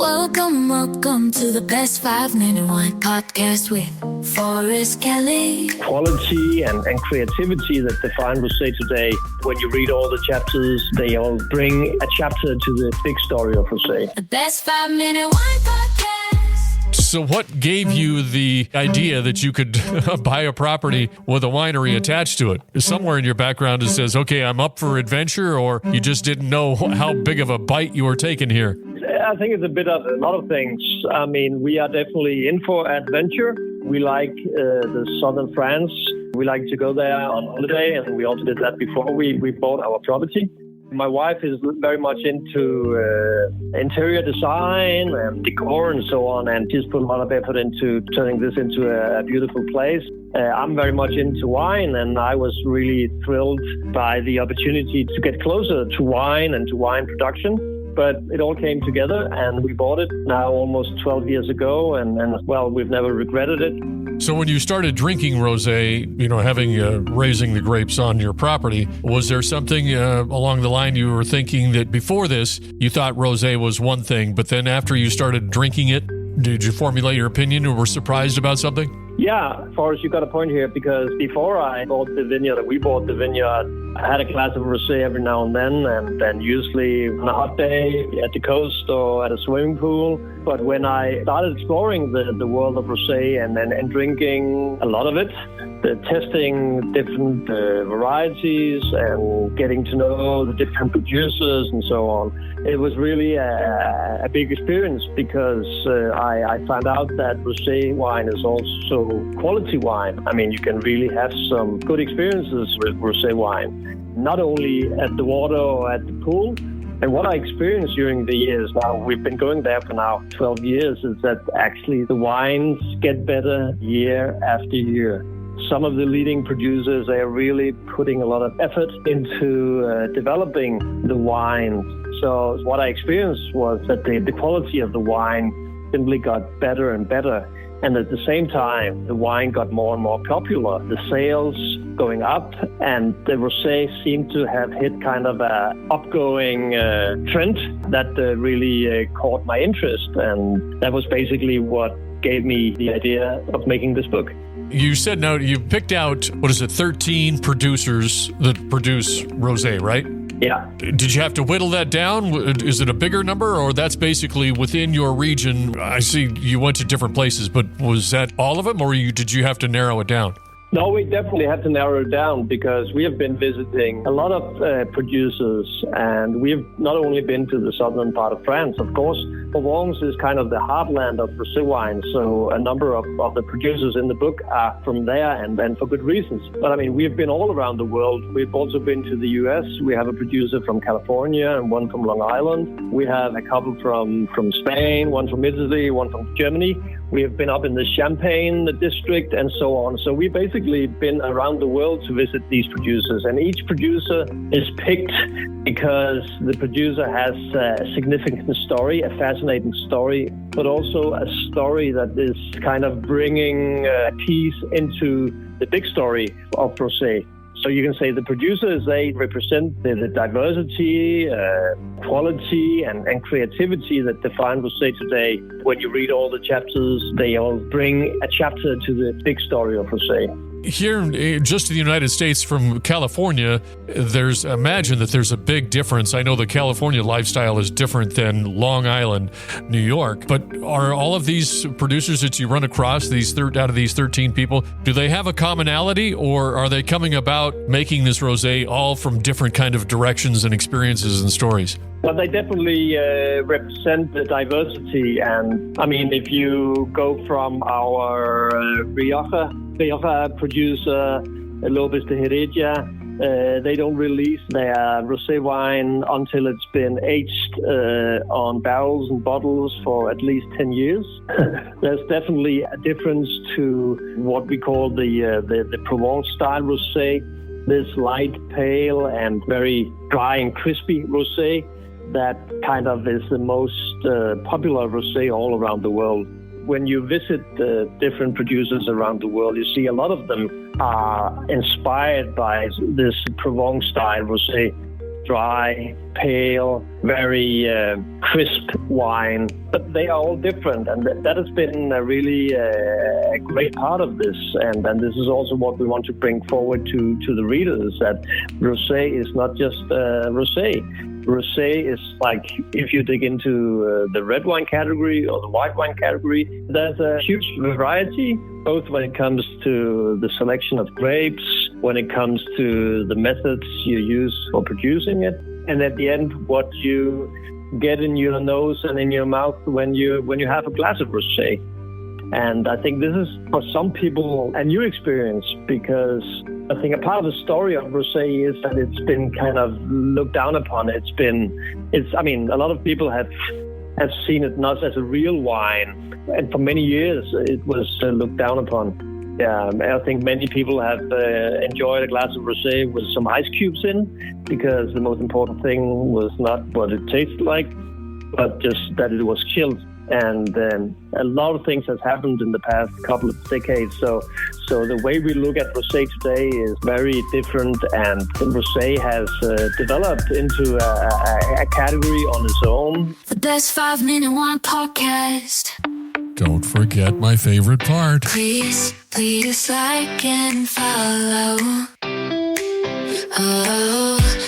Welcome to the Best 5-Minute Wine Podcast with Forrest Kelly. Quality and creativity that define rosé today. When you read all the chapters, they all bring a chapter to the big story of rosé. The Best 5-Minute Wine Podcast. So what gave you the idea that you could buy a property with a winery attached to it? Somewhere in your background it says, okay, I'm up for adventure, or you just didn't know how big of a bite you were taking here? I think it's a bit of a lot of things. I mean, we are definitely in for adventure. We like the southern France. We like to go there on holiday, and we also did that before we bought our property. My wife is very much into interior design and decor and so on, and she's put a lot of effort into turning this into a beautiful place. I'm very much into wine, and I was really thrilled by the opportunity to get closer to wine and to wine production. But it all came together, and we bought it now almost 12 years ago, and well, we've never regretted it. So when you started drinking rosé, having raising the grapes on your property, was there something along the line you were thinking that before this, you thought rosé was one thing, but then after you started drinking it, did you formulate your opinion or were surprised about something? Yeah, Forrest, you got a point here, because before we bought the vineyard, I had a glass of rosé every now and then usually on a hot day at the coast or at a swimming pool. But when I started exploring the world of rosé and drinking a lot of it, testing different varieties and getting to know the different producers and so on, it was really a big experience, because I found out that rosé wine is also quality wine. I mean, you can really have some good experiences with rosé wine, not only at the water or at the pool. And what I experienced during the years, now we've been going there for now 12 years, is that actually the wines get better year after year. Some of the leading producers, they are really putting a lot of effort into developing the wines. So what I experienced was that the quality of the wine simply got better and better. And at the same time, the wine got more and more popular. The sales going up, and the rosé seemed to have hit kind of a upgoing trend that really caught my interest. And that was basically what gave me the idea of making this book. You said now you picked out, 13 producers that produce rosé, right? Yeah. Did you have to whittle that down? Is it a bigger number, or that's basically within your region? I see you went to different places, but was that all of them, or did you have to narrow it down? No, we definitely had to narrow it down, because we have been visiting a lot of producers, and we've not only been to the southern part of France, of course. Provence is kind of the heartland of rosé wine, so a number of the producers in the book are from there, and for good reasons. But I mean, we've been all around the world. We've also been to the US. We have a producer from California and one from Long Island. We have a couple from Spain, one from Italy, one from Germany. We have been up in the Champagne district and so on. So we've basically been around the world to visit these producers. And each producer is picked because the producer has a significant story, a fascinating story, but also a story that is kind of bringing a piece into the big story of rosé. So you can say the producers, they represent the diversity, quality, and creativity that define rosé today. When you read all the chapters, they all bring a chapter to the big story of rosé. Here, just in the United States from California, imagine that there's a big difference. I know the California lifestyle is different than Long Island, New York, but are all of these producers that you run across, out of these 13 people, do they have a commonality, or are they coming about making this rosé all from different kind of directions and experiences and stories? Well, they definitely represent the diversity. And I mean, if you go from our Rioja producer, Lopez de Heredia, they don't release their rosé wine until it's been aged on barrels and bottles for at least 10 years. There's definitely a difference to what we call the Provence style rosé, this light, pale, and very dry and crispy rosé. That kind of is the most popular rosé all around the world. When you visit different producers around the world, you see a lot of them are inspired by this Provence style rosé. dry, pale, very crisp wine. But they are all different, and that has been really a great part of this. And this is also what we want to bring forward to the readers, that rosé is not just rosé. Rosé is like, if you dig into the red wine category or the white wine category, there's a huge variety, both when it comes to the selection of grapes, when it comes to the methods you use for producing it, and at the end, what you get in your nose and in your mouth when you have a glass of rosé. And I think this is, for some people, a new experience, because I think a part of the story of rosé is that it's been kind of looked down upon. A lot of people have seen it not as a real wine, and for many years it was looked down upon. Yeah, I think many people have enjoyed a glass of rosé with some ice cubes in, because the most important thing was not what it tasted like, but just that it was chilled. And a lot of things has happened in the past couple of decades. So the way we look at rosé today is very different, and rosé has developed into a category on its own. The best 5-minute wine podcast. Don't forget my favorite part. Please like and follow. Oh.